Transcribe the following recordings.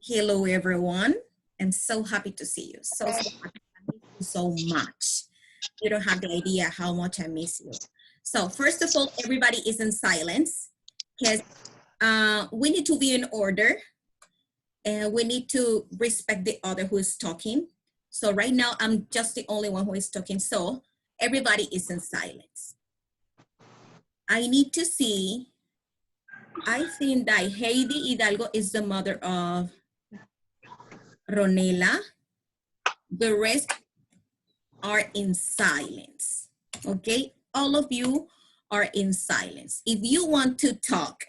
Hello, everyone. I'm so happy to see you. So happy. I miss you so much. You don't have the idea how much I miss you. So first of all, everybody is in silence because we need to be in order and we need to respect the other who is talking. So right now, I'm just the only one who is talking. So everybody is in silence. I need to see, I think that Heidi Hidalgo is the mother of Ronela. The rest are in silence, okay? All of you are in silence. If you want to talk,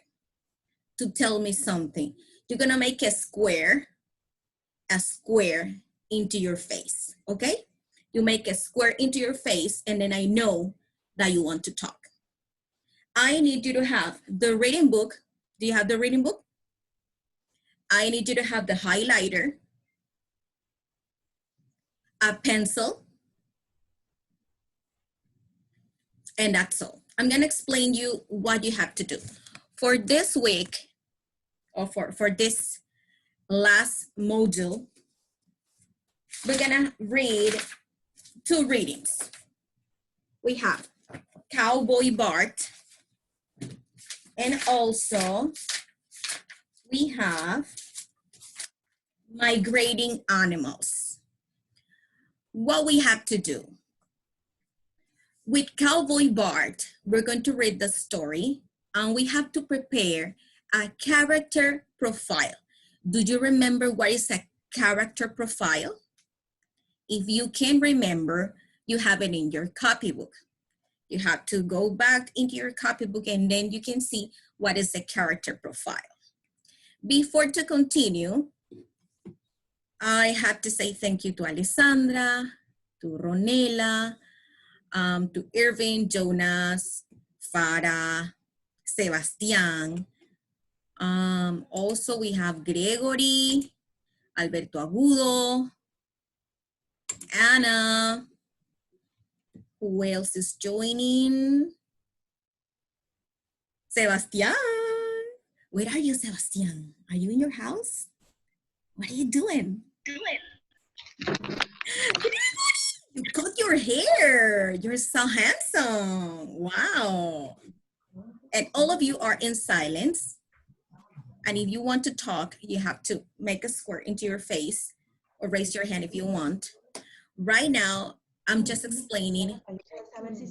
to tell me something, you're gonna make a square into your face, okay? You make a square into your face and then I know that you want to talk. I need you to have the reading book. Do you have the reading book? I need you to have the highlighter, a pencil, and that's all. I'm gonna explain you what you have to do. For this week, or for this last module, we're gonna read 2 readings. We have Cowboy Bart, and also we have Migrating Animals. What we have to do. With Cowboy Bart, we're going to read the story and we have to prepare a character profile. Do you remember what is a character profile? If you can remember, you have it in your copybook. You have to go back into your copybook and then you can see what is a character profile. Before to continue, I have to say thank you to Alessandra, to Ronela, to Irving, Jonas, Farah, Sebastian. Also we have Gregory, Alberto Agudo, Anna. Who else is joining? Sebastian. Where are you, Sebastian? Are you in your house? What are you doing? You cut your hair. You're so handsome. Wow. And all of you are in silence. And if you want to talk, you have to make a square into your face or raise your hand if you want. Right now, I'm just explaining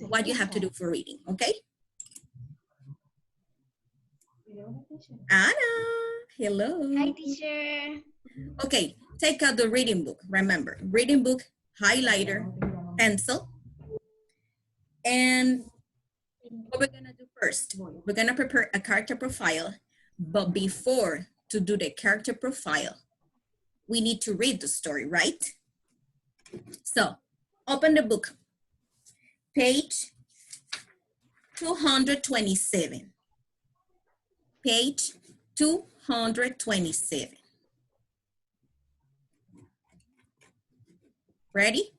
what you have to do for reading, okay? Anna, hello. Hi, teacher. Okay, take out the reading book. Remember, reading book, highlighter, pencil. And what we're gonna do first, we're gonna prepare a character profile, but before to do the character profile, we need to read the story, right? So, open the book, page 227. Page 227. Ready?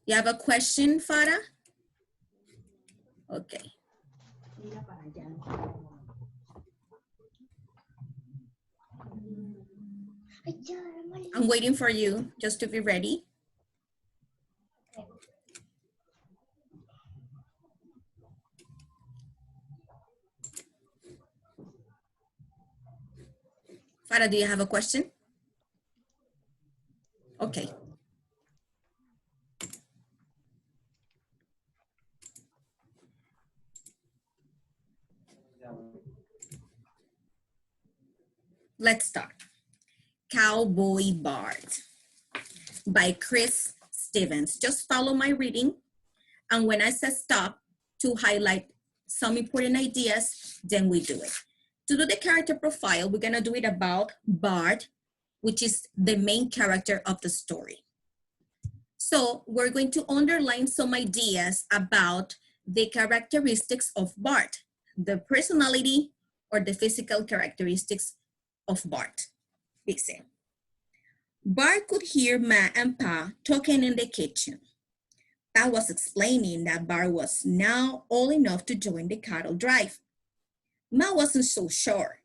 You have a question, Farah? Okay. I'm waiting for you just to be ready. Farah, do you have a question? Okay. Let's start. Cowboy Bart by Chris Stevens. Just follow my reading. And when I say stop to highlight some important ideas, then we do it. To do the character profile, we're gonna do it about Bart, which is the main character of the story. So we're going to underline some ideas about the characteristics of Bart, the personality or the physical characteristics of Bart. Listen. Bart could hear Ma and Pa talking in the kitchen. Pa was explaining that Bart was now old enough to join the cattle drive. Ma wasn't so sure.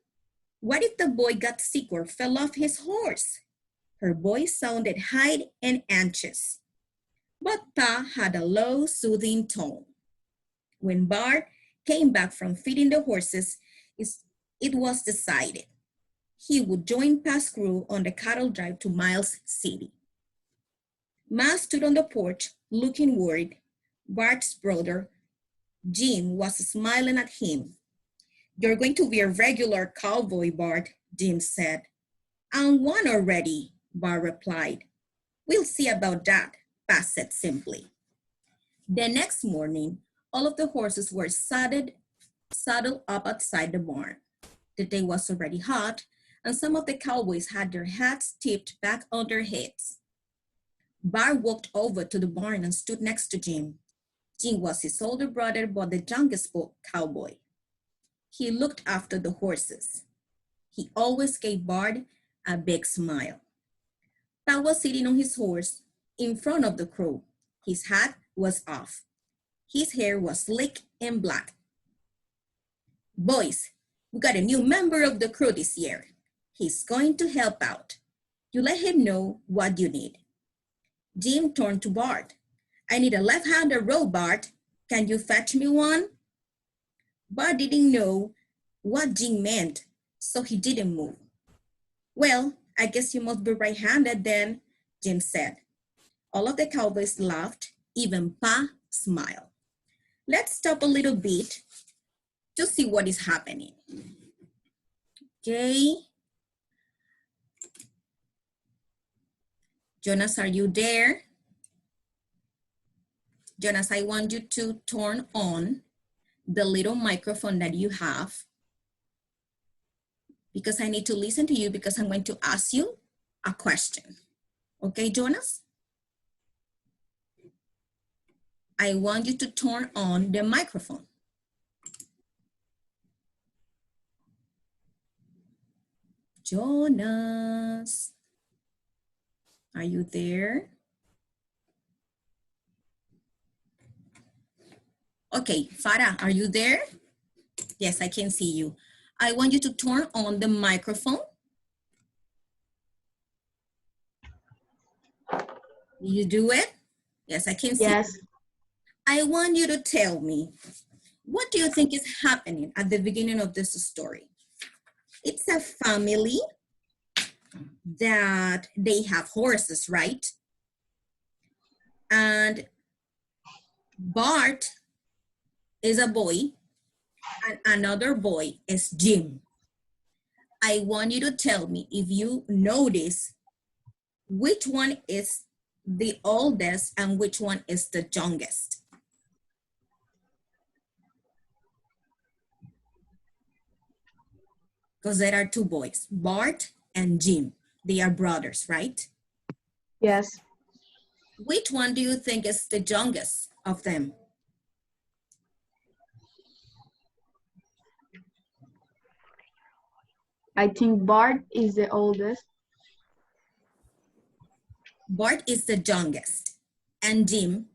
What if the boy got sick or fell off his horse? Her voice sounded high and anxious, but Pa had a low, soothing tone. When Bart came back from feeding the horses, it was decided he would join Pa's crew on the cattle drive to Miles City. Ma stood on the porch looking worried. Bart's brother, Jim, was smiling at him. "You're going to be a regular cowboy, Bart," Jim said. "I'm one already," Bart replied. "We'll see about that," Pa said simply. The next morning, all of the horses were saddled up outside the barn. The day was already hot, and some of the cowboys had their hats tipped back on their heads. Bart walked over to the barn and stood next to Jim. Jim was his older brother, but the youngest cowboy. He looked after the horses. He always gave Bart a big smile. Pa was sitting on his horse in front of the crew. His hat was off. His hair was slick and black. "Boys, we got a new member of the crew this year. He's going to help out. You let him know what you need." Jim turned to Bart. "I need a left-handed row, Bart. Can you fetch me one?" Bart didn't know what Jim meant, so he didn't move. "Well, I guess you must be right-handed then," Jim said. All of the cowboys laughed, even Pa smiled. Let's stop a little bit to see what is happening. Okay. Jonas, are you there? Jonas, I want you to turn on the little microphone that you have, because I need to listen to you because I'm going to ask you a question. Okay, Jonas? I want you to turn on the microphone. Jonas, are you there? Okay, Farah, are you there? Yes, I can see you. I want you to turn on the microphone. You do it? Yes, I can see. Yes. I want you to tell me, what do you think is happening at the beginning of this story? It's a family that they have horses, right? And Bart is a boy and another boy is Jim. I want you to tell me if you notice which one is the oldest and which one is the youngest. Because there are two boys, Bart and Jim. They are brothers, right? Yes. Which one do you think is the youngest of them? I think Bart is the oldest. Bart is the youngest and Jim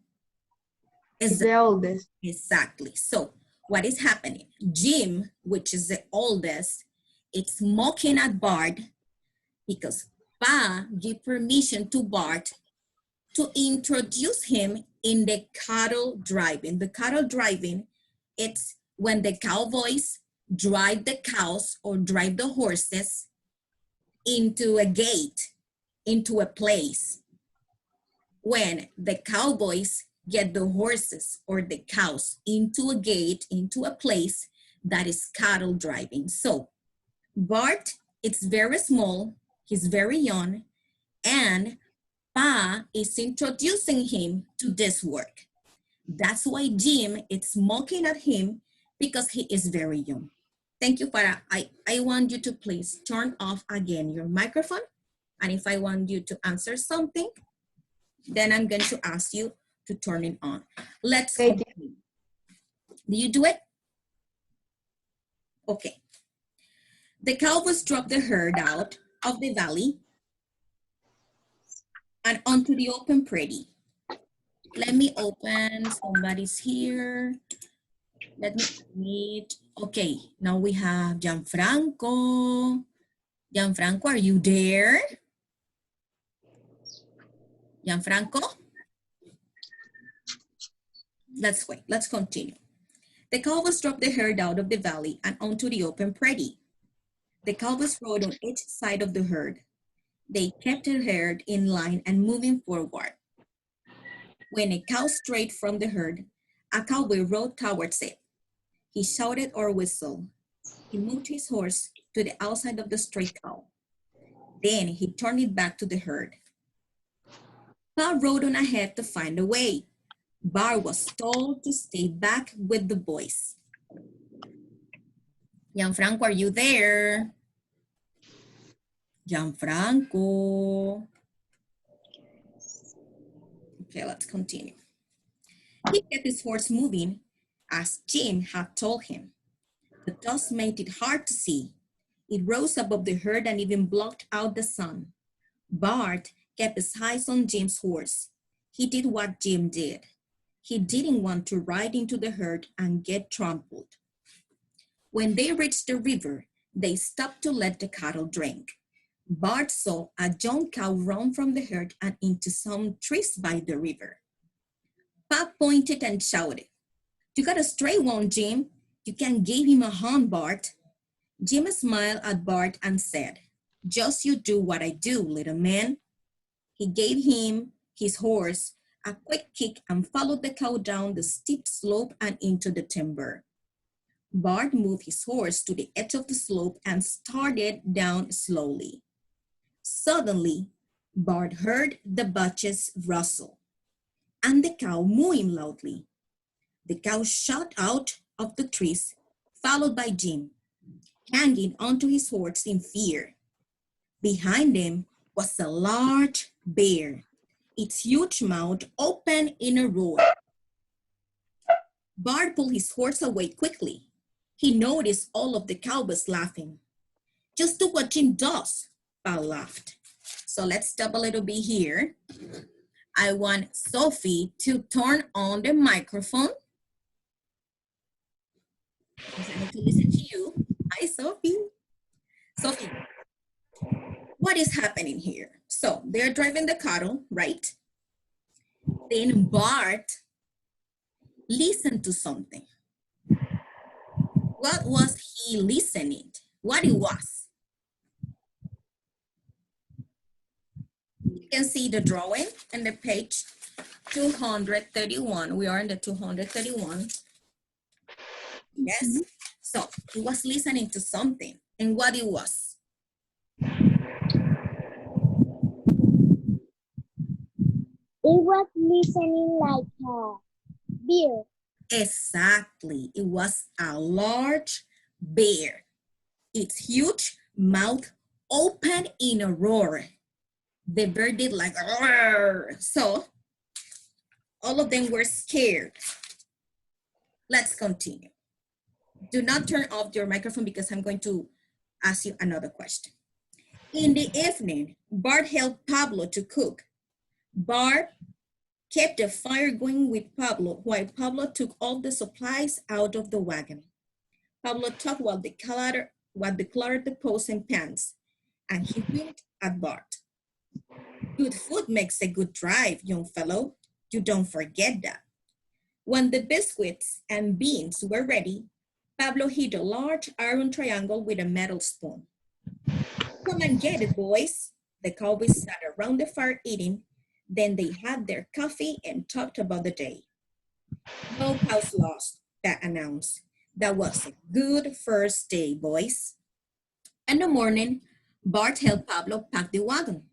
is The oldest. Exactly. So what is happening? Jim, which is the oldest, it's mocking at Bart because Pa gave permission to Bart to introduce him in the cattle driving. The cattle driving, it's when the cowboys drive the cows or drive the horses into a gate, into a place. When the cowboys get the horses or the cows into a gate, into a place, that is cattle driving. So Bart, it's very small, he's very young, and Pa is introducing him to this work. That's why Jim is mocking at him because he is very young. Thank you, Farah. I want you to please turn off again your microphone. And if I want you to answer something, then I'm going to ask you to turn it on. Let's continue. Do you do it? Okay. The cowboys dropped the herd out of the valley and onto the open prairie. Let me open, somebody's here. Let me meet. Okay, now we have Gianfranco. Gianfranco, are you there? Gianfranco? Let's wait. Let's continue. The cowboys dropped the herd out of the valley and onto the open prairie. The cowboys rode on each side of the herd. They kept the herd in line and moving forward. When a cow strayed from the herd, a cowboy rode towards it. He shouted or whistled. He moved his horse to the outside of the stray cow. Then he turned it back to the herd. Pa rode on ahead to find a way. Bar was told to stay back with the boys. Gianfranco, are you there? Gianfranco. Okay, let's continue. He kept his horse moving as Jim had told him. The dust made it hard to see. It rose above the herd and even blocked out the sun. Bart kept his eyes on Jim's horse. He did what Jim did. He didn't want to ride into the herd and get trampled. When they reached the river, they stopped to let the cattle drink. Bart saw a young cow run from the herd and into some trees by the river. Pop pointed and shouted, "You got a stray one, Jim. You can give him a horn, Bart." Jim smiled at Bart and said, "Just you do what I do, little man." He gave him his horse a quick kick and followed the cow down the steep slope and into the timber. Bart moved his horse to the edge of the slope and started down slowly. Suddenly, Bart heard the bunches rustle and the cow mooing loudly. The cow shot out of the trees, followed by Jim, hanging onto his horse in fear. Behind them was a large bear, its huge mouth open in a roar. Bart pulled his horse away quickly. He noticed all of the cowboys laughing. "Just do what Jim does," Pal laughed. So let's stop a little bit here. I want Sophie to turn on the microphone. I need to listen to you. Hi, Sophie. Sophie, what is happening here? So they're driving the cattle, right? Then Bart listened to something. What was he listening? What it was? You can see the drawing in the page 231. We are in the 231. Yes. So he was listening to something, and what it was? It was listening like a bear. Exactly. It was a large bear. Its huge mouth opened in a roar. The bear did like a roar. So all of them were scared. Let's continue. Do not turn off your microphone because I'm going to ask you another question. In the evening, Bart helped Pablo to cook. Bart kept the fire going with Pablo while Pablo took all the supplies out of the wagon. Pablo talked while they cluttered the pots and pans, and he winked at Bart. "Good food makes a good drive, young fellow. You don't forget that." When the biscuits and beans were ready, Pablo hit a large iron triangle with a metal spoon. "Come and get it, boys." The cowboys sat around the fire eating. Then they had their coffee and talked about the day. "No cows lost," Pat announced. "That was a good first day, boys." In the morning, Bart helped Pablo pack the wagon.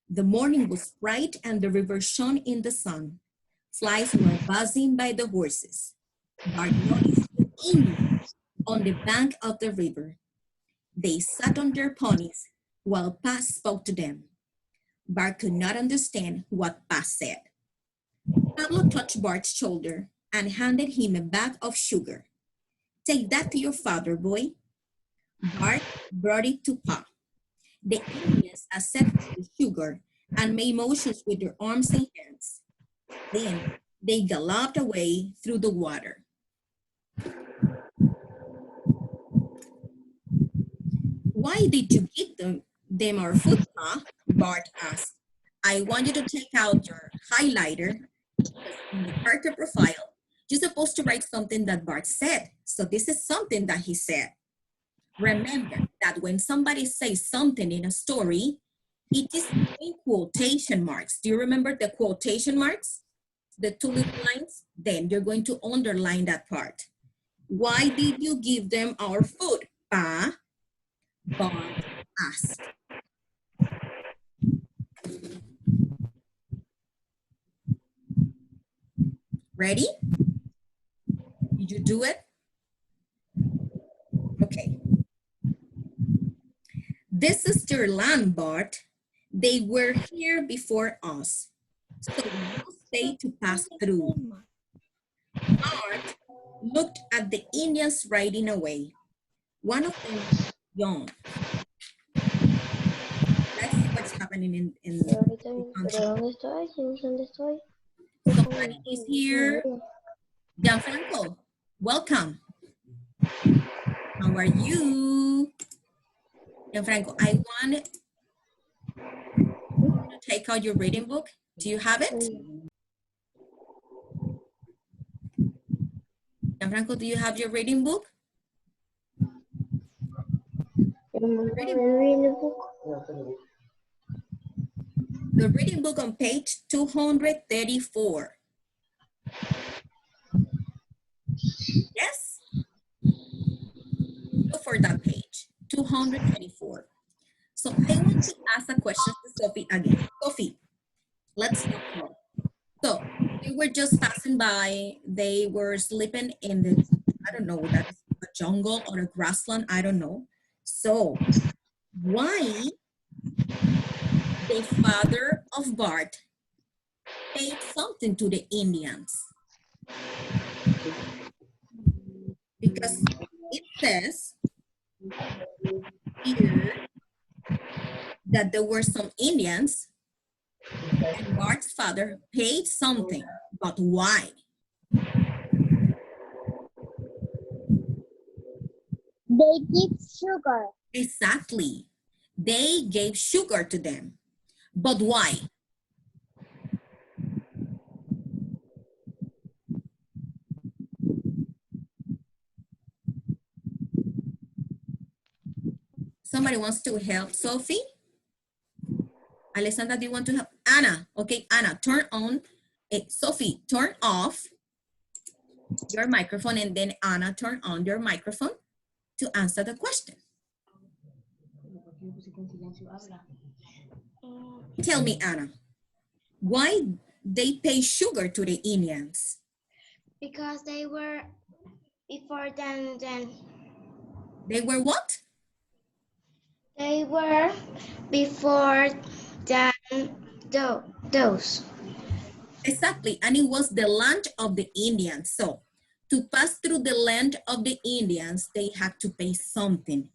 The morning was bright and the river shone in the sun. Flies were buzzing by the horses. Bart noticed the Indians on the bank of the river. They sat on their ponies while Pa spoke to them. Bart could not understand what Pa said. Pablo touched Bart's shoulder and handed him a bag of sugar. "Take that to your father, boy." Bart brought it to Pa. The Indians accepted the sugar and made motions with their arms and hands. Then they galloped away through the water. Why did you give them our food, huh? Bart asked. I want you to take out your highlighter. In the character profile, you're supposed to write something that Bart said. So this is something that he said. Remember that when somebody says something in a story, it is in quotation marks. Do you remember the quotation marks? The two little lines? Then you're going to underline that part. Why did you give them our food, Pa? Bart asked. Ready? Did you do it? Okay. This is their land, Bart. They were here before us, so we stay to pass through. Bart looked at the Indians riding away. One of them was young. Let's see what's happening in the country. Somebody is here. Gianfranco, welcome. How are you? Gianfranco, I want to take out your reading book. Do you have it? Gianfranco, do you have your reading book? The reading book on page 234. Yes? Go for that page, 234. So I want to ask a question to Sophie again. Sophie, let's start here. So they were just passing by. They were sleeping in the, I don't know, that's a jungle or a grassland, I don't know. So why the father of Bart paid something to the Indians? Because it says here that there were some Indians and Bart's father paid something, but why? They give sugar. Exactly. They gave sugar to them, but why? Somebody wants to help Sophie? Alessandra, do you want to help? Anna, okay, Anna, turn on. Sophie, turn off your microphone, and then Anna, turn on your microphone to answer the question. Tell me, Anna, why they pay sugar to the Indians? Because they were before then They were what? they were before than those. Exactly, and it was the land of the Indians. So to pass through the land of the Indians, they had to pay something.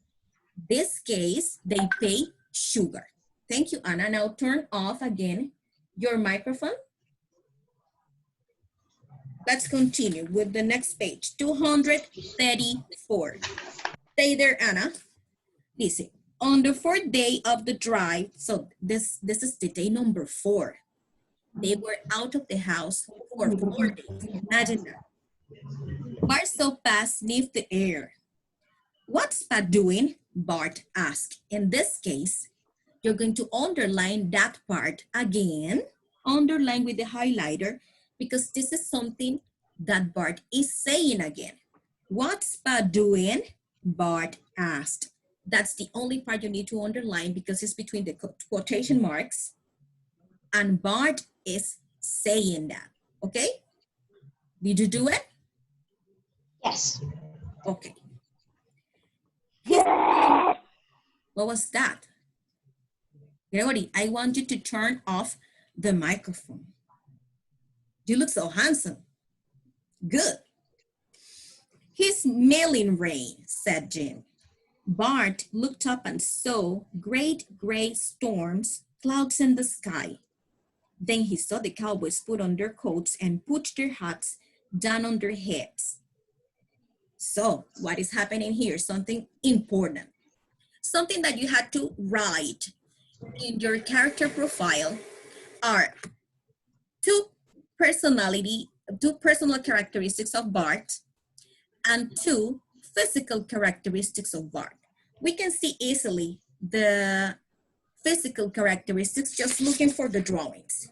This case, they pay sugar. Thank you, Anna. Now turn off again your microphone. Let's continue with the next page, 234. Stay there, Anna. Listen, on the fourth day of the drive, so this is the day number 4. They were out of the house for 4 days. Imagine that. Bart saw Pa sniff the air. What's Pa doing? Bart asked. In this case, you're going to underline that part again. Underline with the highlighter because this is something that Bart is saying again. What's Pa doing? Bart asked. That's the only part you need to underline because it's between the quotation marks. And Bart is saying that, okay? Did you do it? Yes. Okay. What was that? Gregory, I want you to turn off the microphone. You look so handsome. Good. He's smelling rain, said Jim. Bart looked up and saw great gray storms, clouds in the sky. Then he saw the cowboys put on their coats and put their hats down on their heads. So what is happening here? Something important. Something that you had to write in your character profile are two personal characteristics of Bart and two physical characteristics of Bart. We can see easily the physical characteristics just looking for the drawings.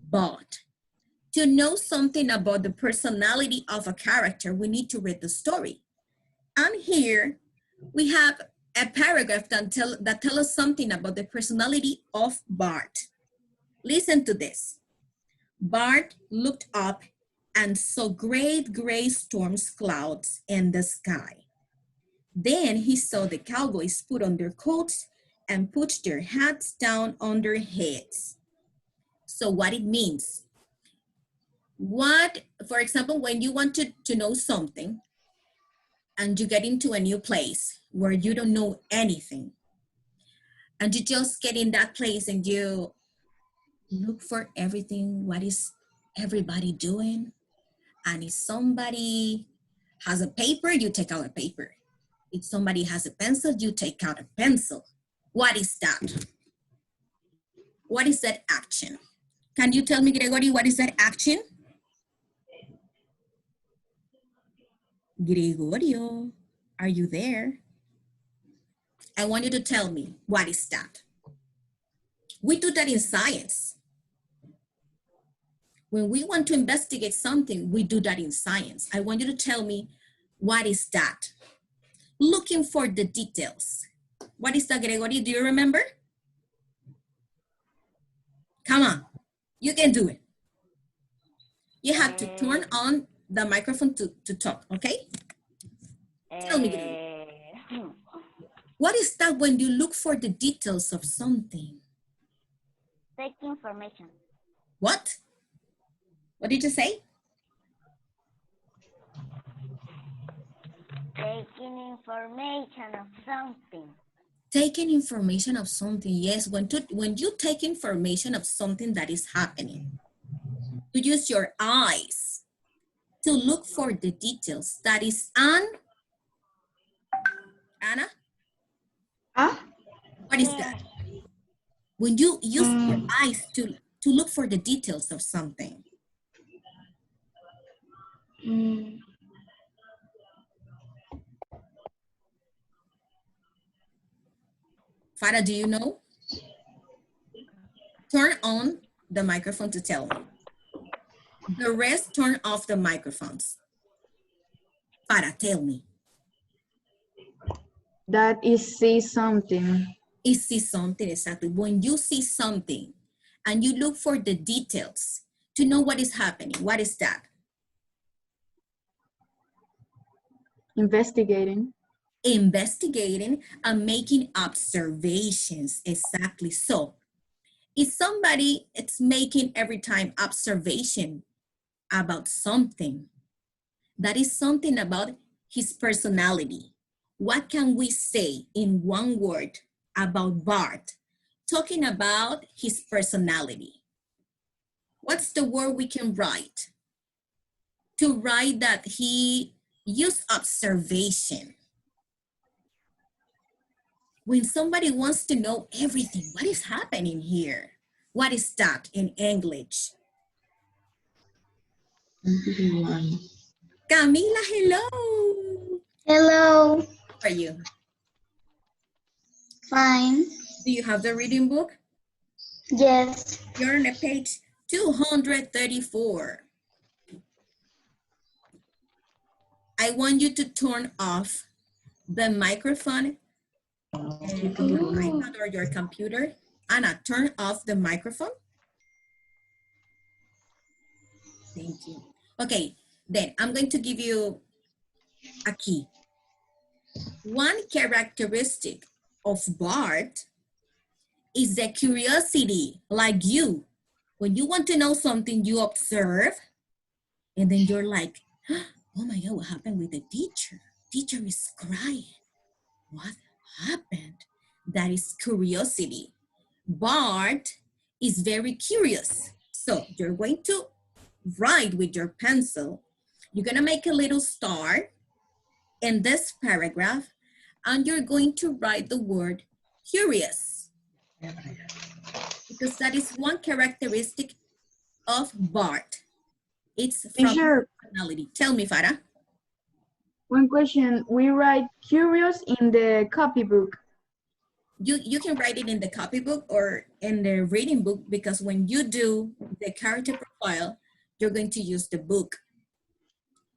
But to know something about the personality of a character, we need to read the story. And here we have a paragraph that tell us something about the personality of Bart. Listen to this. Bart looked up and saw great gray storm clouds in the sky. Then he saw the cowboys put on their coats and put their hats down on their heads. So what it means? What, for example, when you want to know something and you get into a new place where you don't know anything, and you just get in that place and you look for everything, what is everybody doing? And if somebody has a paper, you take out a paper. If somebody has a pencil, you take out a pencil. What is that? What is that action? Can you tell me, Gregory, what is that action? Gregorio, are you there? I want you to tell me, what is that? We do that in science. When we want to investigate something, we do that in science. I want you to tell me, what is that? Looking for the details. What is that, Gregory? Do you remember? Come on, you can do it. You have to turn on the microphone to talk, okay? Tell me, Gregory. What is that when you look for the details of something? Take information. What? What did you say? Taking information of something. Taking information of something, yes. When you take information of something that is happening, you use your eyes to look for the details. That is Anna? What is that? When you use your eyes to look for the details of something. Farah, do you know? Turn on the microphone to tell me. The rest, turn off the microphones. Farah, tell me. That is see something. Is see something, exactly. When you see something and you look for the details to know what is happening, what is that? Investigating. Investigating and making observations, exactly. So if somebody is making every time observation about something, that is something about his personality. What can we say in one word about Bart, talking about his personality? What's the word we can write to write that he used observation? When somebody wants to know everything, what is happening here? What is that in English? Camila, hello. Hello. How are you? Fine. Do you have the reading book? Yes. You're on page 234. I want you to turn off the microphone on your iPad or your computer. Anna, turn off the microphone. Thank you. Okay, then I'm going to give you a key. One characteristic of Bart is the curiosity, like you. When you want to know something, you observe, and then you're like, oh my God, what happened with the teacher? Teacher is crying. What happened? That is curiosity. Bart is very curious. So you're going to write with your pencil. You're gonna make a little star in this paragraph, And you're going to write the word curious, because that is one characteristic of Bart. It's from his Teacher, personality. Tell me, Farah. one question. We write curious in the copybook. You can write it in the copybook or in the reading book, because when you do the character profile, you're going to use the book.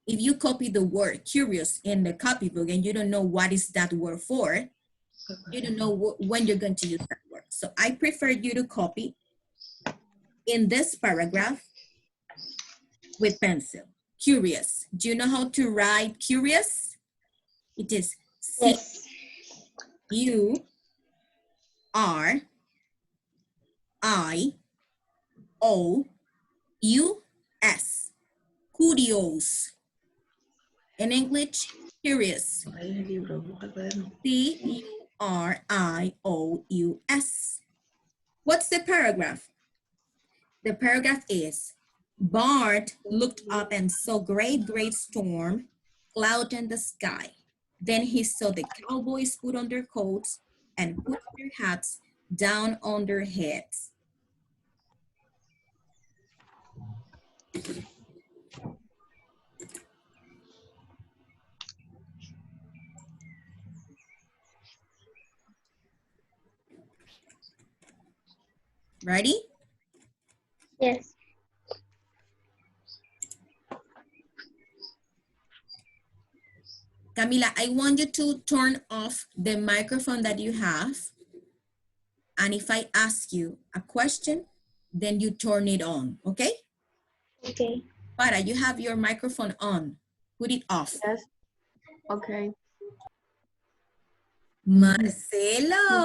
If you copy the word curious in the copybook and you don't know what is that word for, you don't know when you're going to use that word. So I prefer you to copy in this paragraph with pencil. Curious. Do you know how to write curious? It is Yes. C-U-R-I-O-U-S. Curious. In English, curious. C-U-R-I-O-U-S. What's the paragraph? The paragraph is, Bart looked up and saw great storm cloud in the sky. Then he saw the cowboys put on their coats and put their hats down on their heads. Ready? Yes. Camila, I want you to turn off the microphone that you have. And if I ask you a question, then you turn it on, okay? Okay. Para, you have your microphone on. Put it off. Yes. Okay. Marcelo.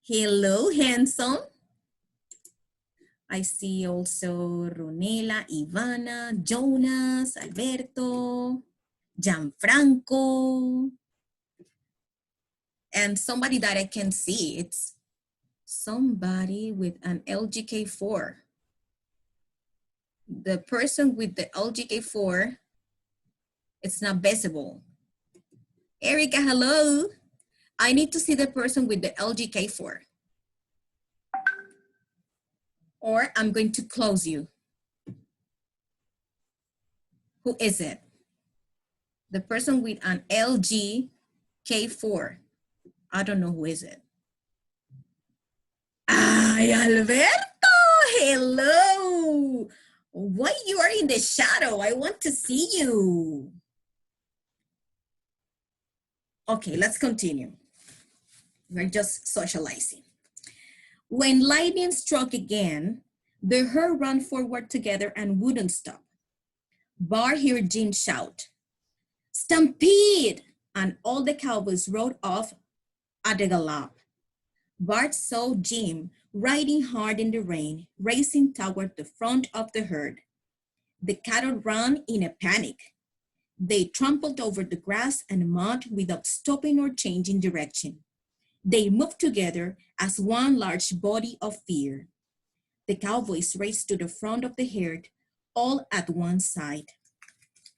Hello, handsome. I see also Ronela, Ivana, Jonas, Alberto, Gianfranco, and somebody that I can see. It's somebody with an LGK4. The person with the LGK4, it's not visible. Erica, hello. I need to see the person with the LGK4. Or I'm going to close you. Who is it? The person with an LGK4. I don't know who is it. Ay, Alberto, hello. Why you are in the shadow? I want to see you. Okay, let's continue. We're just socializing. When lightning struck again, the herd ran forward together and wouldn't stop. Bart heard Jim shout, "Stampede!" And all the cowboys rode off at a gallop. Bart saw Jim riding hard in the rain, racing toward the front of the herd. The cattle ran in a panic. They trampled over the grass and mud without stopping or changing direction. They moved together as one large body of fear. The cowboys raced to the front of the herd, all at one side.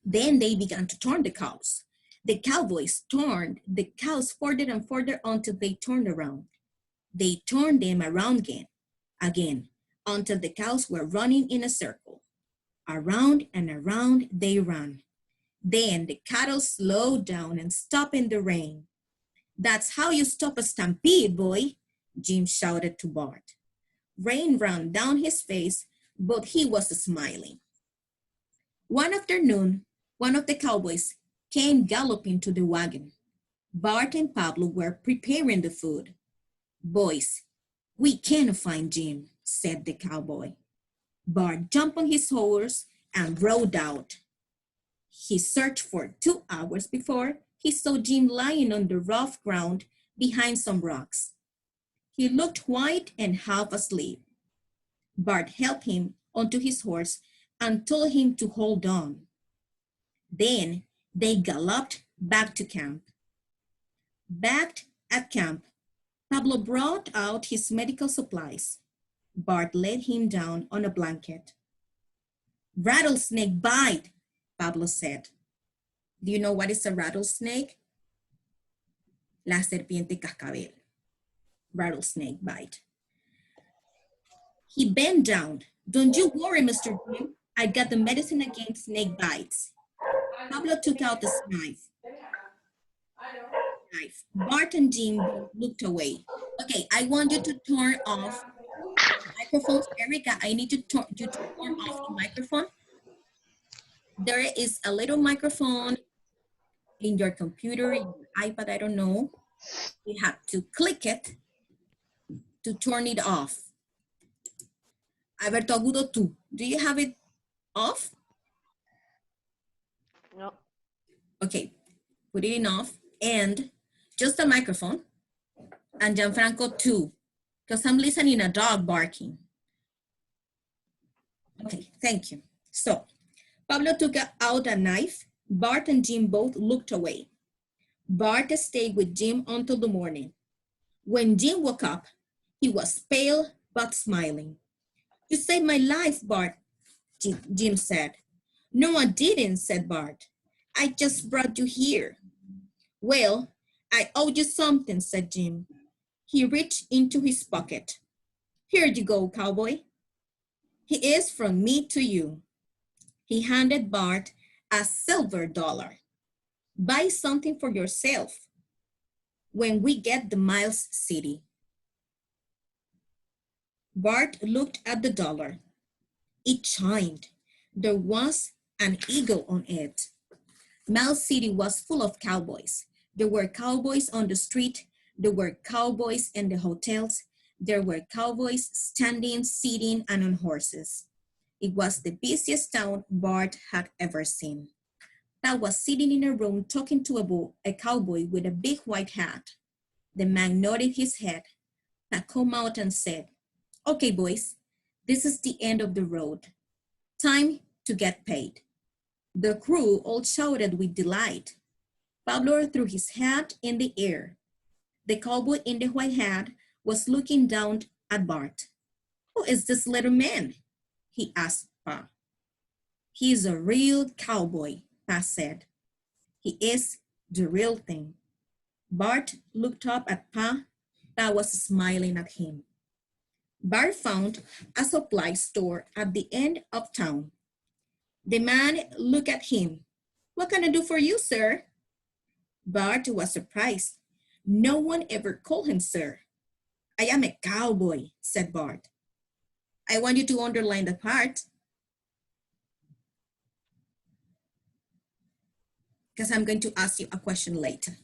Then they began to turn the cows. The cowboys turned the cows further and further until they turned around. They turned them around again, until the cows were running in a circle. Around and around they ran. Then the cattle slowed down and stopped in the rain. "That's how you stop a stampede, boy," Jim shouted to Bart. Rain ran down his face, but he was smiling. One afternoon, one of the cowboys came galloping to the wagon. Bart and Pablo were preparing the food. "Boys, we can't find Jim," said the cowboy. Bart jumped on his horse and rode out. He searched for 2 hours before he saw Jim lying on the rough ground behind some rocks. He looked white and half asleep. Bart helped him onto his horse and told him to hold on. Then they galloped back to camp. Back at camp, Pablo brought out his medical supplies. Bart laid him down on a blanket. "Rattlesnake bite," Pablo said. Do you know what is a rattlesnake? La serpiente cascabel. Rattlesnake bite. He bent down. Don't you worry, Mr. Jim. I got the medicine against snake bites. Pablo took out the knife. Bart and Jim both looked away. Okay, I want you to turn off microphones. Erica, I need you to turn off the microphone. There is a little microphone in your computer, in your iPad, I don't know. You have to click it to turn it off. Alberto Agudo, tú. Do you have it off? No. Okay, put it in off. And just the microphone. And Gianfranco too, because I'm listening a dog barking. Okay, thank you. So, Pablo took out a knife. Bart and Jim both looked away. Bart stayed with Jim until the morning. When Jim woke up, he was pale but smiling. You saved my life, Bart, Jim said. No, I didn't, said Bart. I just brought you here. Well, I owe you something, said Jim. He reached into his pocket. Here you go, cowboy. He is from me to you. He handed Bart a silver dollar. Buy something for yourself when we get to Miles City. Bart looked at the dollar. It chimed. There was an eagle on it. Miles City was full of cowboys. There were cowboys on the street. There were cowboys in the hotels. There were cowboys standing, sitting, and on horses. It was the busiest town Bart had ever seen. Pat was sitting in a room talking to a cowboy with a big white hat. The man nodded his head. Pat came out and said, okay, boys, this is the end of the road. Time to get paid. The crew all shouted with delight. Pablo threw his hat in the air. The cowboy in the white hat was looking down at Bart. Who is this little man? He asked Pa. He's a real cowboy, Pa said. He is the real thing. Bart looked up at Pa. Pa was smiling at him. Bart found a supply store at the end of town. The man looked at him. What can I do for you, sir? Bart was surprised. No one ever called him sir. I am a cowboy, said Bart. I want you to underline the part because I'm going to ask you a question later.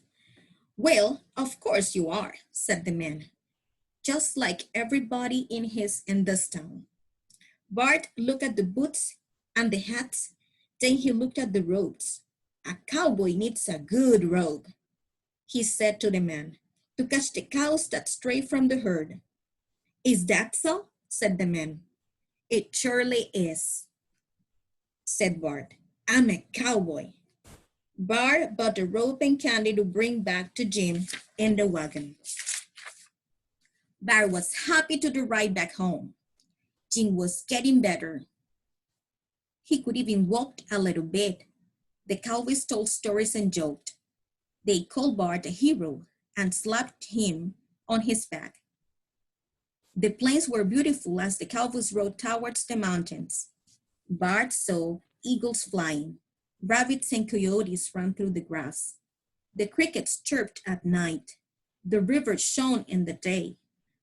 Well, of course you are, said the man, just like everybody in this town. Bart looked at the boots and the hats, then he looked at the robes. A cowboy needs a good robe, he said to the man, to catch the cows that stray from the herd. Is that so? Said the man. It surely is, said Bart. I'm a cowboy. Bart bought a rope and candy to bring back to Jim in the wagon. Bart was happy to ride back home. Jim was getting better. He could even walk a little bit. The cowboys told stories and joked. They called Bart a hero and slapped him on his back. The plains were beautiful as the cowboys rode towards the mountains. Bart saw eagles flying. Rabbits and coyotes ran through the grass. The crickets chirped at night. The river shone in the day.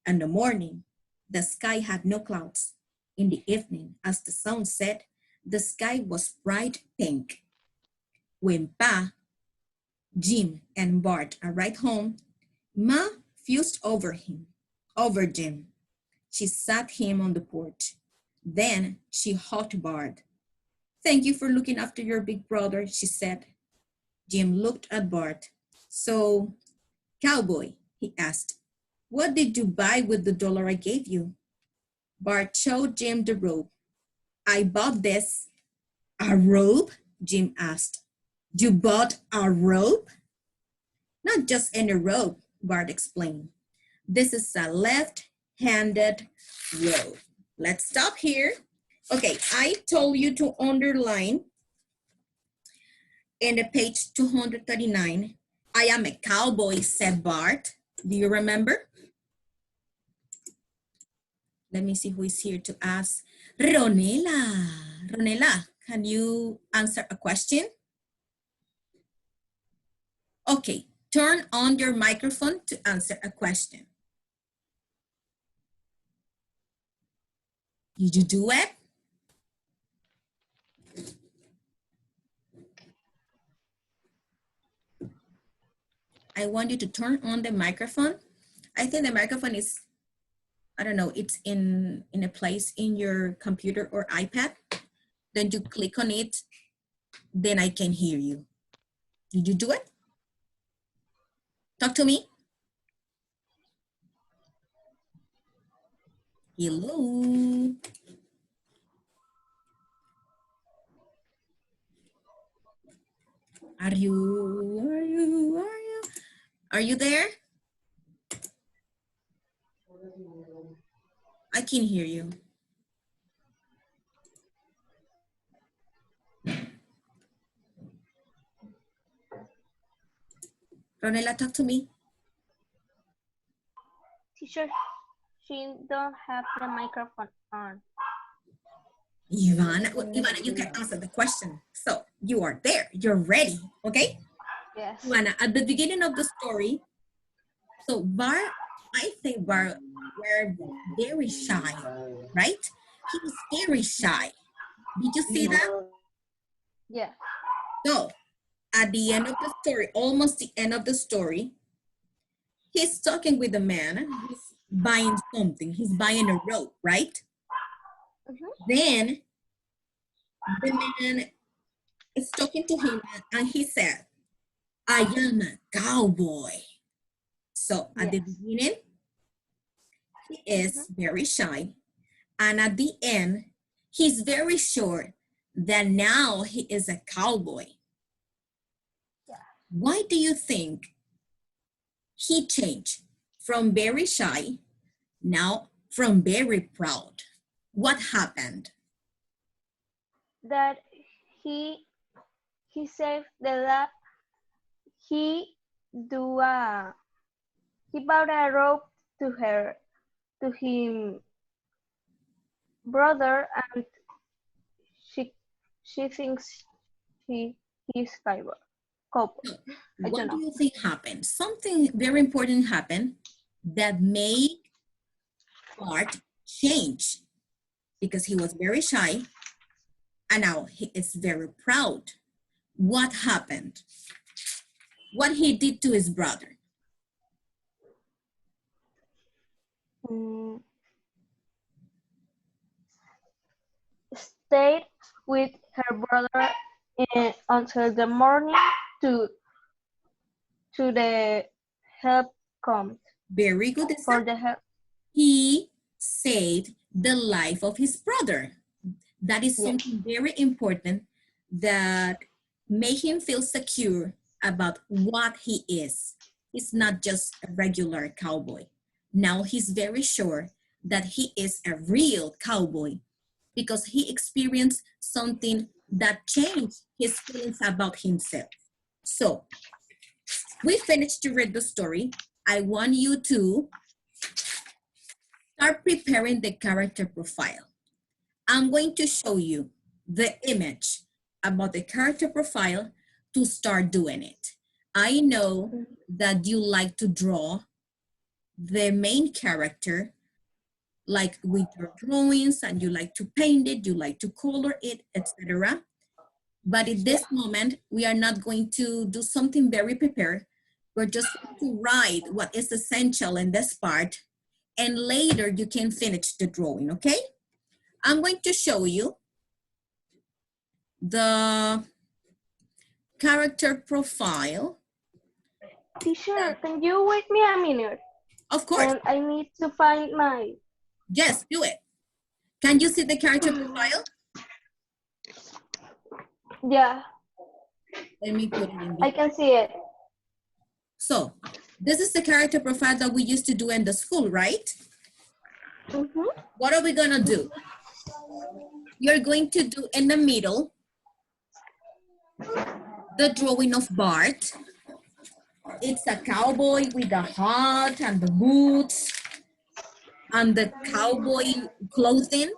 In the morning, the sky had no clouds. In the evening, as the sun set, the sky was bright pink. When Pa, Jim, and Bart arrived home, Ma fussed over Jim. She sat him on the porch. Then she hugged Bart. Thank you for looking after your big brother, she said. Jim looked at Bart. So, cowboy, he asked, what did you buy with the dollar I gave you? Bart showed Jim the robe. I bought this. A robe? Jim asked. You bought a robe? Not just any robe, Bart explained. This is a left-handed robe. Let's stop here. Okay, I told you to underline in the page 239 I am a cowboy, said Bart. Do you remember? Let me see who is here to ask. Ronela. Ronela, can you answer a question? Okay, turn on your microphone to answer a question. Did you do it? I want you to turn on the microphone. I think the microphone is, I don't know, it's in a place in your computer or iPad. Then you click on it, then I can hear you. Did you do it? Talk to me. Hello. Are you there? I can hear you. Ronela, talk to me. Teacher, she don't have the microphone on. Ivana, you can answer the question. So you are there, you're ready, okay? Yes. Ivana, at the beginning of the story, so Bart, I think Bart were very shy, right? He was very shy. Did you see that? Yeah. So at the end of the story, almost the end of the story, he's talking with a man, he's buying something, he's buying a rope, right? Then the man is talking to him and he said, I am a cowboy. So at the beginning, he is very shy. And at the end, he's very sure that now he is a cowboy. Yeah. Why do you think he changed from very shy, now from very proud? What happened? That he saved the lab. He bought a rope to him brother, and she thinks he's cowboy. What do you think happened? Something very important happened that made Bart change, because he was very shy and now he is very proud. What happened? What he did to his brother? Stayed with her brother until the morning to the help comes. Very good. For the help. He saved the life of his brother. That is something very important that made him feel secure about what he is. He's not just a regular cowboy. Now he's very sure that he is a real cowboy because he experienced something that changed his feelings about himself. So we finished to read the story. I want you to start preparing the character profile. I'm going to show you the image about the character profile to start doing it. I know that you like to draw the main character, like with your drawings, and you like to paint it, you like to color it, etc. But in this moment, we are not going to do something very prepared. We're just going to write what is essential in this part, and later you can finish the drawing, okay? I'm going to show you the character profile. Teacher, can you wait me a minute? Of course. And I need to find my... Yes, do it. Can you see the character profile? Yeah. Let me put it in. I can see it. So, this is the character profile that we used to do in the school, right? What are we gonna do? You're going to do in the middle the drawing of Bart. It's a cowboy with a hat and the boots and the cowboy clothing.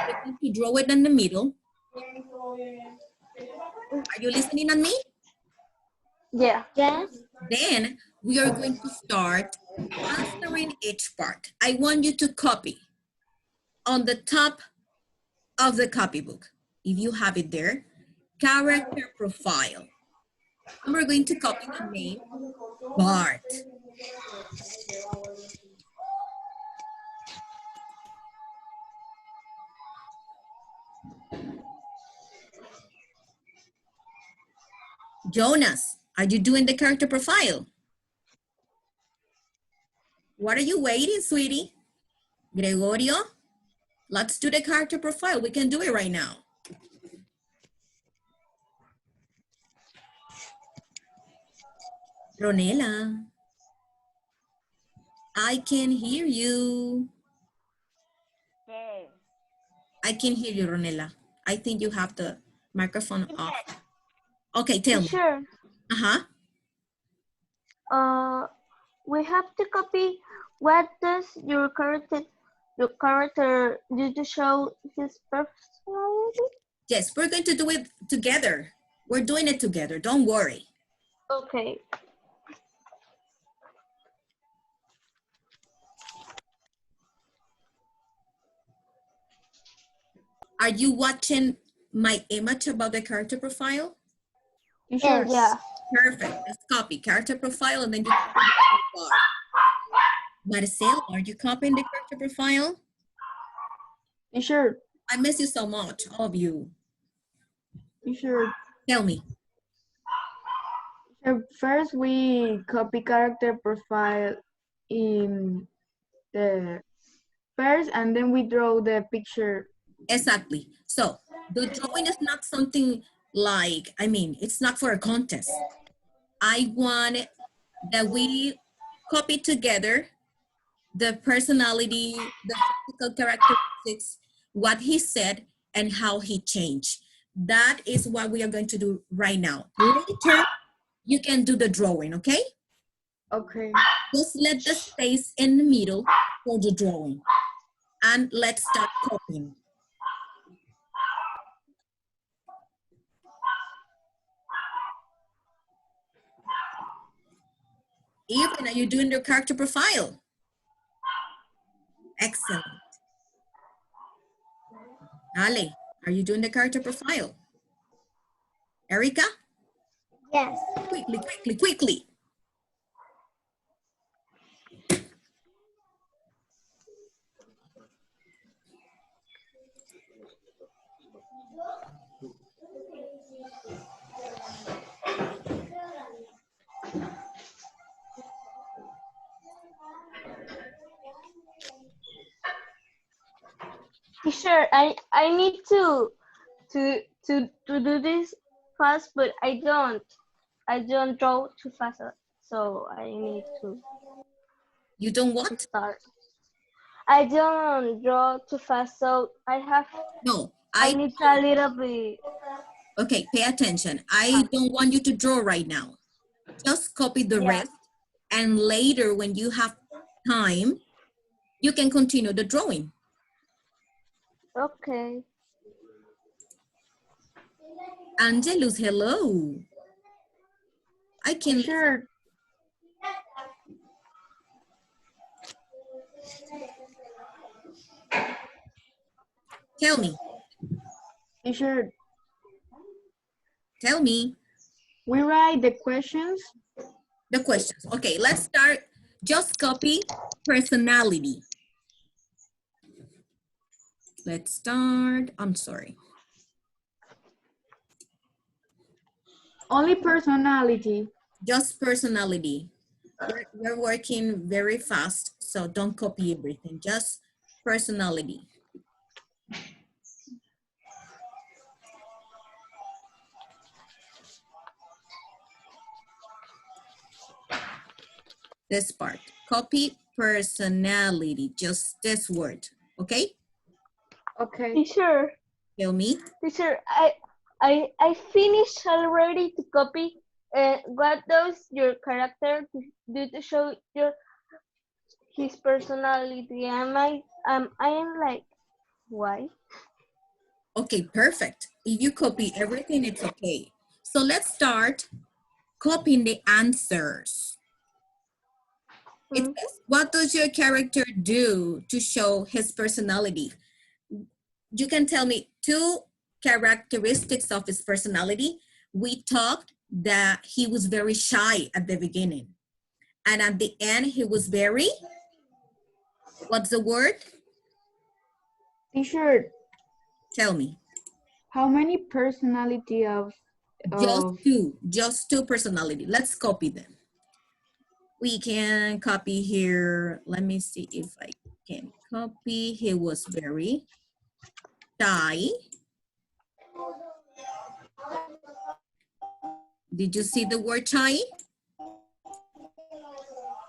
We're going to draw it in the middle. Are you listening on me? Yeah. Yes. Then we are going to start answering each part. I want you to copy on the top of the copybook, if you have it there, character profile. And we're going to copy the name Bart. Jonas, are you doing the character profile? What are you waiting, sweetie? Gregorio, let's do the character profile. We can do it right now. Ronela, I can hear you. Yes. I can hear you, Ronela. I think you have the microphone off. Okay, tell me. Sure. Uh-huh. We have to copy what does your character do to show his personality? Yes, we're going to do it together. We're doing it together. Don't worry. Okay. Are you watching my image about the character profile? Sure. Yeah. Perfect. Let's copy character profile and then you copy the bar. Marcel, are you copying the character profile? Sure. I miss you so much, all of you. Sure. Tell me. First, we copy character profile in the first, and then we draw the picture. Exactly. So the drawing is not something like, it's not for a contest. I want that we copy together the personality, the physical characteristics, what he said, and how he changed. That is what we are going to do right now. Later, you can do the drawing, okay? Okay. Just let the space in the middle for the drawing. And let's start copying. Evelyn, are you doing your character profile? Excellent. Ale, are you doing the character profile? Erica? Yes. Quickly, quickly, quickly. Sure. I need to do this fast, but I don't draw too fast, so I need to You don't what? start. I don't draw too fast, so No, I need a little bit. okay, pay attention. I don't want you to draw right now. Just copy the Yeah. rest, and later when you have time, you can continue the drawing. Okay. Angelus, hello. I can Sure. tell me. Sure. Tell me We write the questions. the questions. Okay, let's start. Just copy personality. Let's start. I'm sorry. Only personality. Just personality. We're working very fast, so don't copy everything. Just personality. This part. Copy personality. Just this word. Okay? Okay. Sure. Tell me. Teacher, I finished already to copy what does your character do to show his personality? I am like, why? Okay, perfect. If you copy everything, it's okay. So let's start copying the answers. It Mm. says, what does your character do to show his personality? You can tell me 2 characteristics of his personality. We talked that he was very shy at the beginning. And at the end, he was very, what's the word? Teacher, Tell me. how many personality Just two personality. Let's copy them. We can copy here. Let me see if I can copy. He was very shy. Did you see the word shy?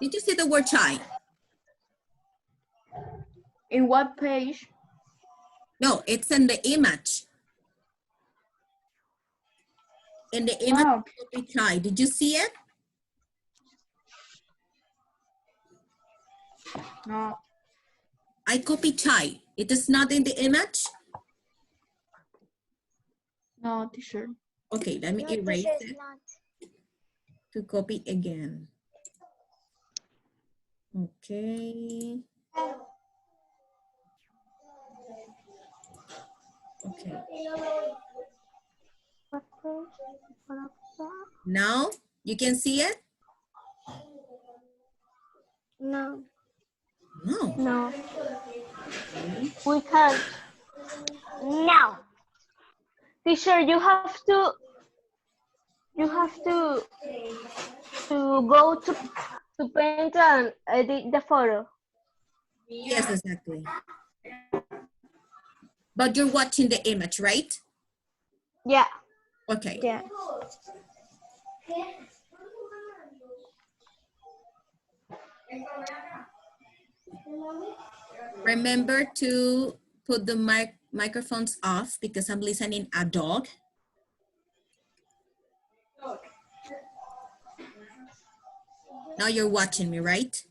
Did you see the word shy? in what page? No, it's in the image. In the image, Oh, copy shy. Did you see it? no, I copy shy. It is not in the image. no, teacher. Okay, let me No, erase teacher, it it's not. to copy again. Okay. Okay. Now you can see it? No. No. No, Okay. we can't. No. Teacher, you have to go to paint and edit the photo. Yes, exactly. But you're watching the image, right? Yeah. Okay. Yeah. Remember to put the microphones off because I'm listening a dog. Now you're watching me, right?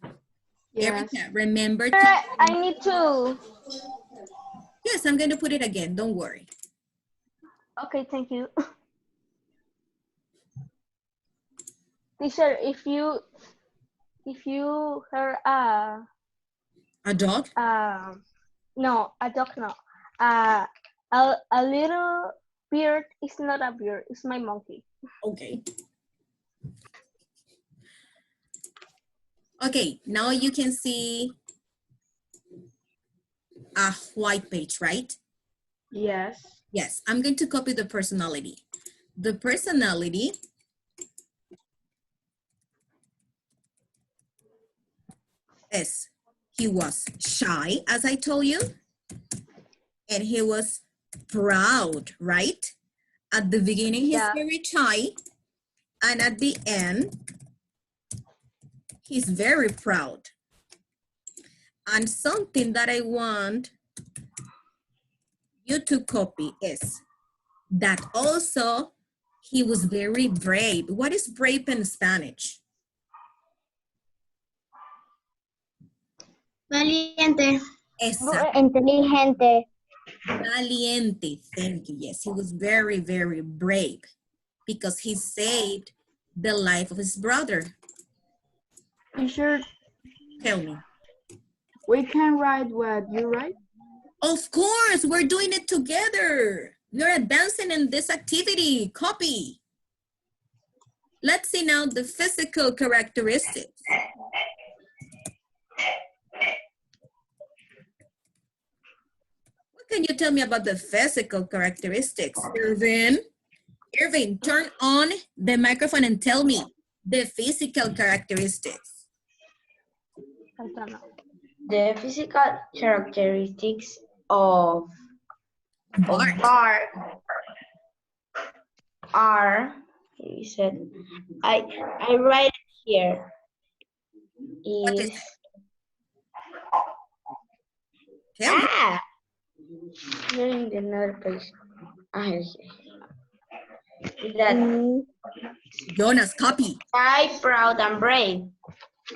Yes. Erica, remember to... I need to. Yes, I'm going to put it again. Don't worry. Okay, thank you. Teacher, if you heard A dog? no, a dog, no, uh a little beard is not a beard, it's my monkey. Okay. Okay, now you can see a white page, right? Yes. Yes, I'm going to copy the personality. The personality is he was shy, as I told you, and he was proud, right? At the beginning, he's Yeah. very shy, and at the end, he's very proud. And something that I want you to copy is that also he was very brave. What is brave in Spanish? Valiente. Exacto. Inteligente. Valiente. Thank you. Yes, he was very, very brave because he saved the life of his brother. Teacher, Tell me. we can write what you write? Of course, we're doing it together. We're advancing in this activity. Copy. Let's see now the physical characteristics. What can you tell me about the physical characteristics? Irvin, turn on the microphone and tell me the physical characteristics. I don't know. The physical characteristics of Bart. Bart are, he said, I write it here. What is Is it? Tell me. here in the another page. Here. Is that Jonas, copy. shy, proud, and brave?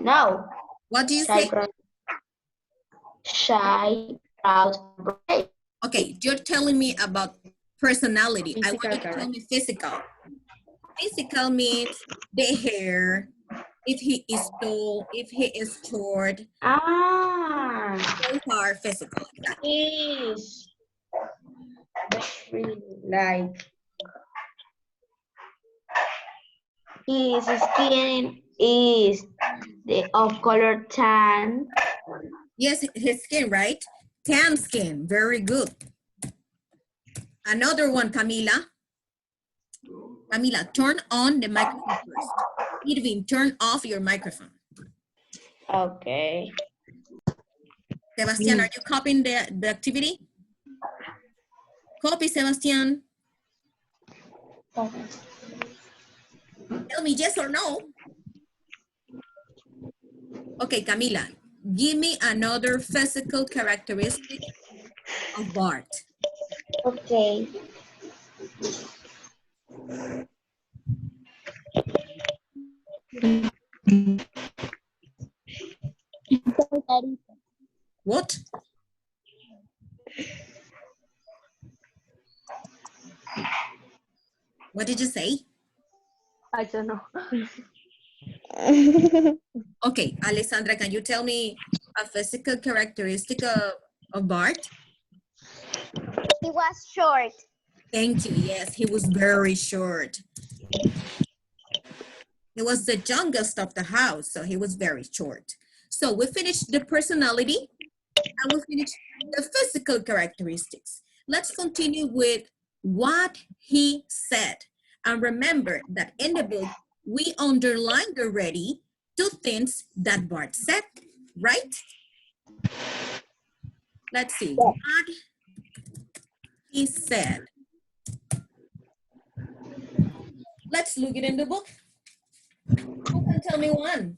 No. What do you Shy, say? proud, and brave. Okay, you're telling me about personality. I want Physical you to tell character. me physical. Physical means the hair, if he is tall, if he is short. Ah, Those are physical. is very like his skin is the of color tan. Yes, his skin, right? Tan skin, very good. Another one, Camila. Camila, turn on the microphone first. Irving, turn off your microphone. Okay. Sebastian, are you copying the activity? Copy, Sebastian. Tell me yes or no. Okay, Camila, give me another physical characteristic of Bart. Okay. What? What did you say? I don't know. Okay, Alessandra, can you tell me a physical characteristic of Bart? He was short. Thank you. Yes, he was very short. He was the youngest of the house, so he was very short. So we finished the personality and we finished the physical characteristics. Let's continue with what he said. And remember that in the book, we underlined already 2 things that Bart said, right? Let's see what he said. Let's look it in the book. Who can tell me one?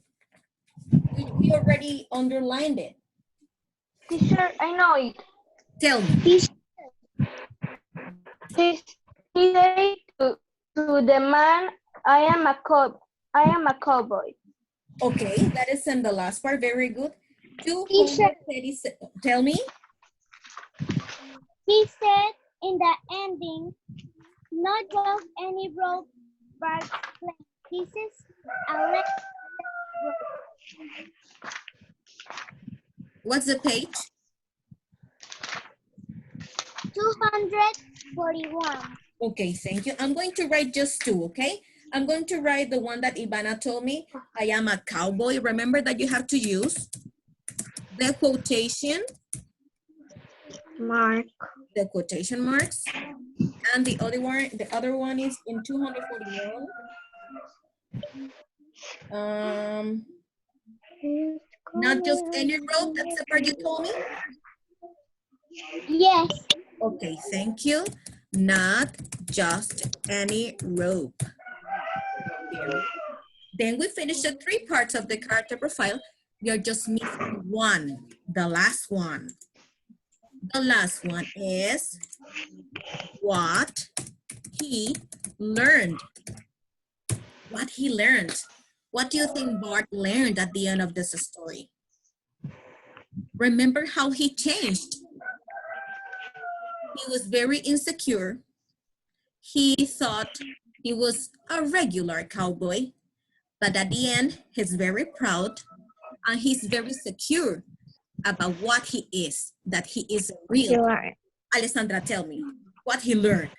We already underlined it. Teacher, I know it. Tell me. He said to the man, I am a cowboy. Okay, that is in the last part. Very good. Teacher. 237. Tell me. He said in the ending, not just any rope, but pieces, a What's the page? 241. Okay, thank you. I'm going to write just 2, okay? I'm going to write the one that Ivana told me. I am a cowboy. Remember that you have to use the quotation marks. And the other one is in 241. Not just any rope, that's the part you told me? Yes. Okay, thank you. Not just any rope. Then we finish the 3 parts of the character profile. You're just missing one, the last one. The last one is what he learned. What he learned. What do you think Bart learned at the end of this story? Remember how he changed. He was very insecure. He thought he was a regular cowboy, but at the end, he's very proud and he's very secure about what he is, that he is real. Alessandra, tell me what he learned.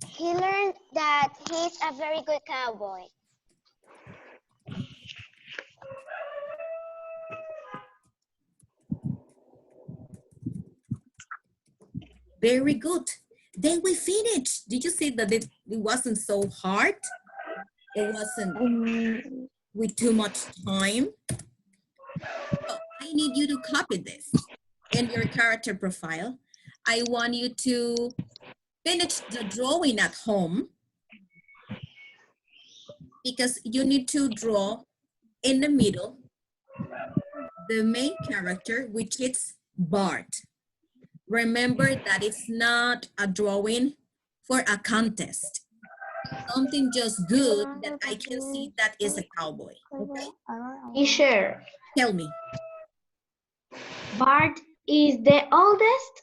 He learned that he's a very good cowboy. Very good. Then we finished. Did you see that it wasn't so hard? It wasn't with too much time. So I need you to copy this in your character profile. I want you to finish the drawing at home because you need to draw in the middle the main character, which is Bart. Remember that it's not a drawing for a contest. Something just good that I can see that is a cowboy. Okay? Teacher, Tell me. Bart is the oldest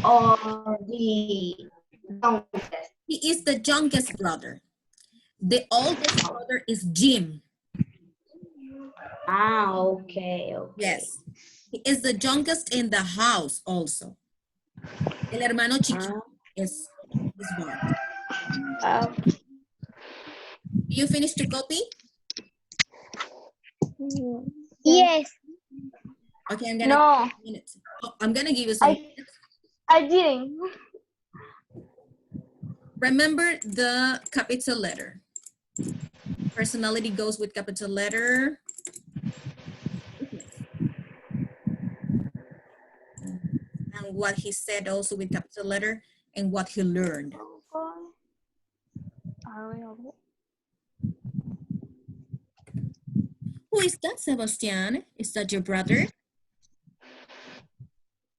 or the youngest? He is the youngest brother. The oldest brother is Jim. Ah, okay, okay. Yes. He is the youngest in the house also. El hermano chiquito is Bart. Do you finish to copy? Yes. Okay, I'm gonna No, give you minutes. Oh, I'm gonna give you some minutes. I didn't. Remember the capital letter. Personality goes with capital letter. And what he said also with capital letter and what he learned. Who is that, Sebastian? Is that your brother?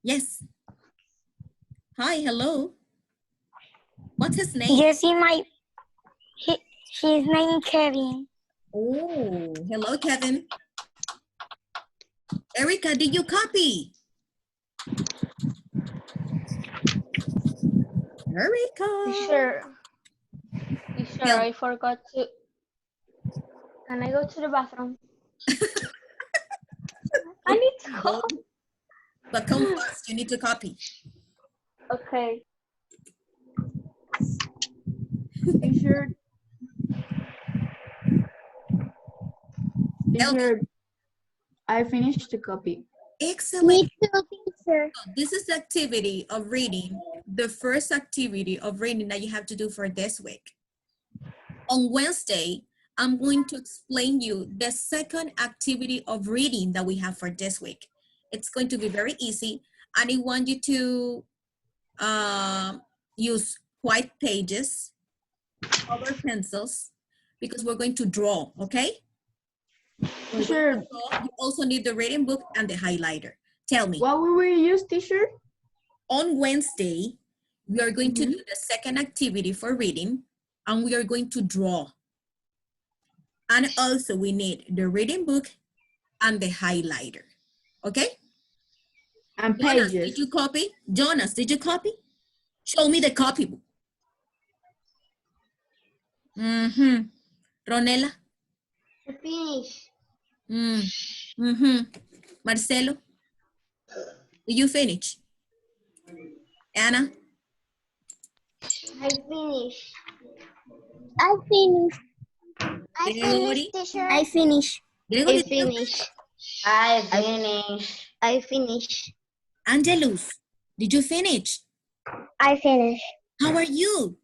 Yes. Hi, hello. What's his name? You see his name Kevin. Oh, hello, Kevin. Erica, did you copy? Erica. Sure, I forgot to. Can I go to the bathroom? I need to go. But come fast, you need to copy. Okay. Teacher. Teacher, I finished the copy. Excellent. Me too, teacher. This is the activity of reading, the first activity of reading that you have to do for this week. On Wednesday, I'm going to explain you the second activity of reading that we have for this week. It's going to be very easy, and I want you to use white pages, color pencils, because we're going to draw, okay? Teacher, You also need the reading book and the highlighter. Tell me. what will we use, teacher? On Wednesday, we are going to do the second activity for reading, and we are going to draw. And also we need the reading book and the highlighter, okay? And Jonas, pages. did you copy? Jonas, did you copy? Show me the copybook. Ronela? Finish. Marcelo? Did you finish? Anna? I finish. I finished. Gregory? Teacher. I finished. Gregory, I did you finish. I finish. I finished. Angelus, did you finish? I finished. How are you?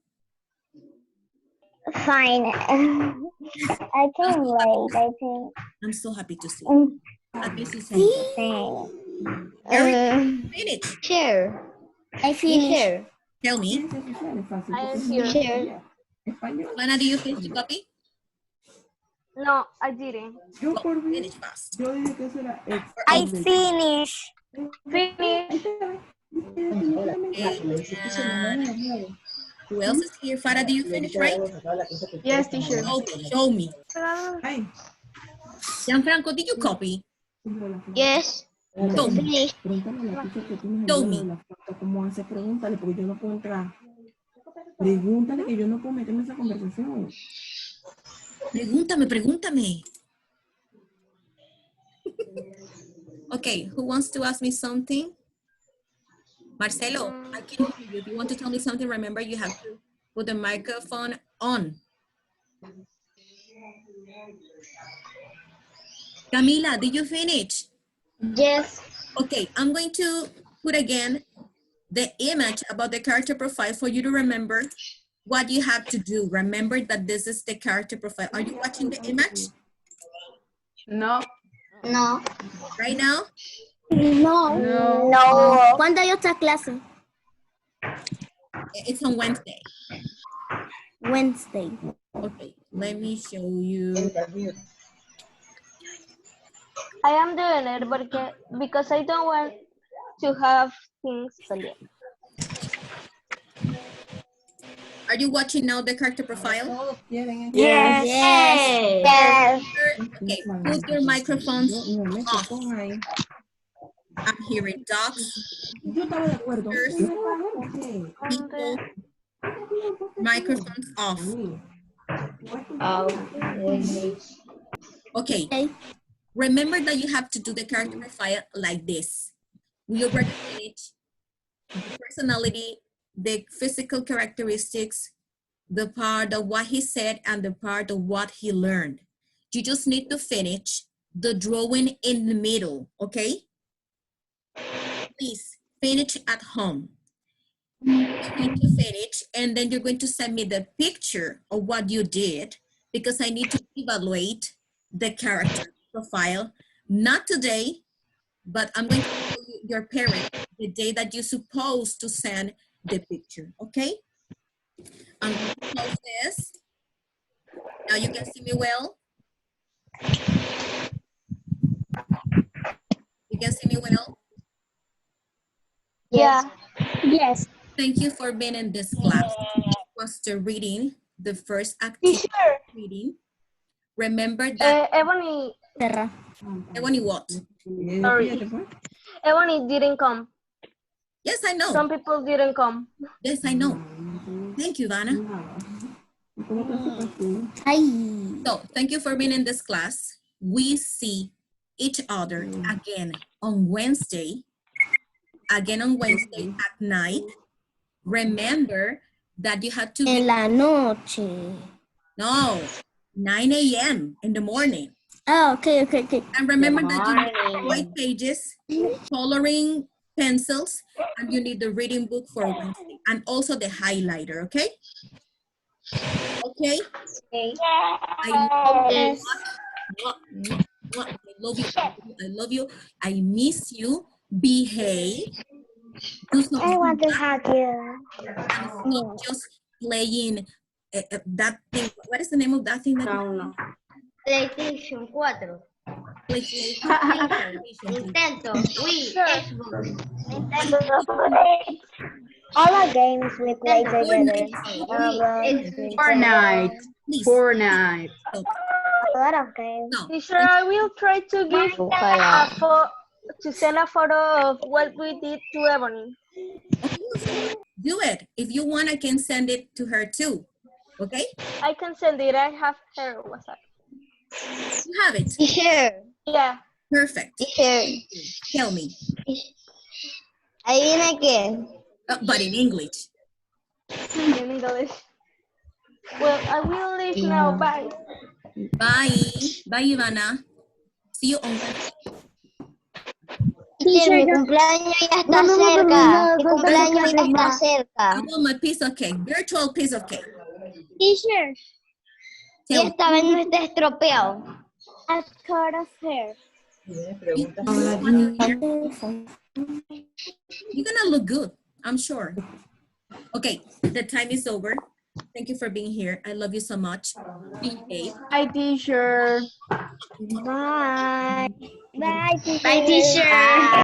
Fine. I can wait. I think. I'm so happy to see. Um, At least you said Eric, finish. Share. I finished. Tell me. I am here. Share. Lana, do you finish the copy? No, I didn't. Well, finish fast. I finished. Finish. And who else is here? Farah, do you finish, right? Yes, teacher. Show me. Gianfranco, did you copy? Yes. Show me. Finished. Show me. ¿Cómo hace? Pregúntale, porque yo no puedo entrar. Pregúntale que yo no puedo meterme en esa conversación. Pregúntame. Okay, who wants to ask me something? Marcelo, I can hear you. If you want to tell me something, remember you have to put the microphone on. Camila, did you finish? Yes. Okay, I'm going to put again the image about the character profile for you to remember what you have to do. Remember that this is the character profile. Are you watching the image No. No. right now? No. No. No. ¿Cuándo hay otra clase? It's on Wednesday. Wednesday. Okay, let me show you. I am doing it because I don't want to have things pending. Are you watching now the character profile? Todos quieren Yes. Yes. Okay, put your microphones off. Pon ahí. I'm hearing dogs, Yo estaba de acuerdo. pictures, people, microphones off. Okay, remember that you have to do the character profile like this. We already finished the personality, the physical characteristics, the part of what he said, and the part of what he learned. You just need to finish the drawing in the middle, okay? Please finish at home. You're going to finish, and then you're going to send me the picture of what you did, because I need to evaluate the character profile, not today, but I'm going to tell your parent the day that you're supposed to send the picture, okay? I'm going to close this. Now you can see me well. You can see me well. Yeah. Yes. Thank you for being in this class. It was the reading, the first activity Teacher, reading. Remember that Ebony, Ebony what? sorry. Ebony didn't come. Yes, I know. Some people didn't come. Yes, I know. Thank you, Vanna. So thank you for being in this class. We see each other again on Wednesday. Again on Wednesday at night. Remember that you have to En la noche. no, 9 a.m. in the morning. Oh, okay. And remember that you need white pages, coloring pencils, and you need the reading book for Wednesday, and also the highlighter, okay? Okay? I love you. I love you. I miss you. Behave. Do something. I want to hug you. And stop just playing that thing. What is the name of that thing? That PlayStation 4. PlayStation. Nintendo, Wii, Xbox. All the games we play together. Fortnite. Please. Fortnite. Stop. A lot of games. No. Teacher, I will try to give to send a photo of what we did to Ebony. Do it. If you want, I can send it to her too. Okay? I can send it. I have her WhatsApp. You have it. Teacher, Yeah. Perfect. teacher. Tell me. Adivina qué. But in English. In English. Well, I will leave now. Bye. Bye. Bye, Ivana. See you on Wednesday. Teacher, mi cumpleaños ya está cerca. Mi cumpleaños ya está cerca. I want my piece of cake. Virtual piece of cake. Teacher, Y Tell esta vez no está estropeado. a cut of hair. me. You're gonna look good, I'm sure. Okay, the time is over. Thank you for being here. I love you so much. Behave. Hi, teacher. Bye. Bye, teacher. Bye, teacher.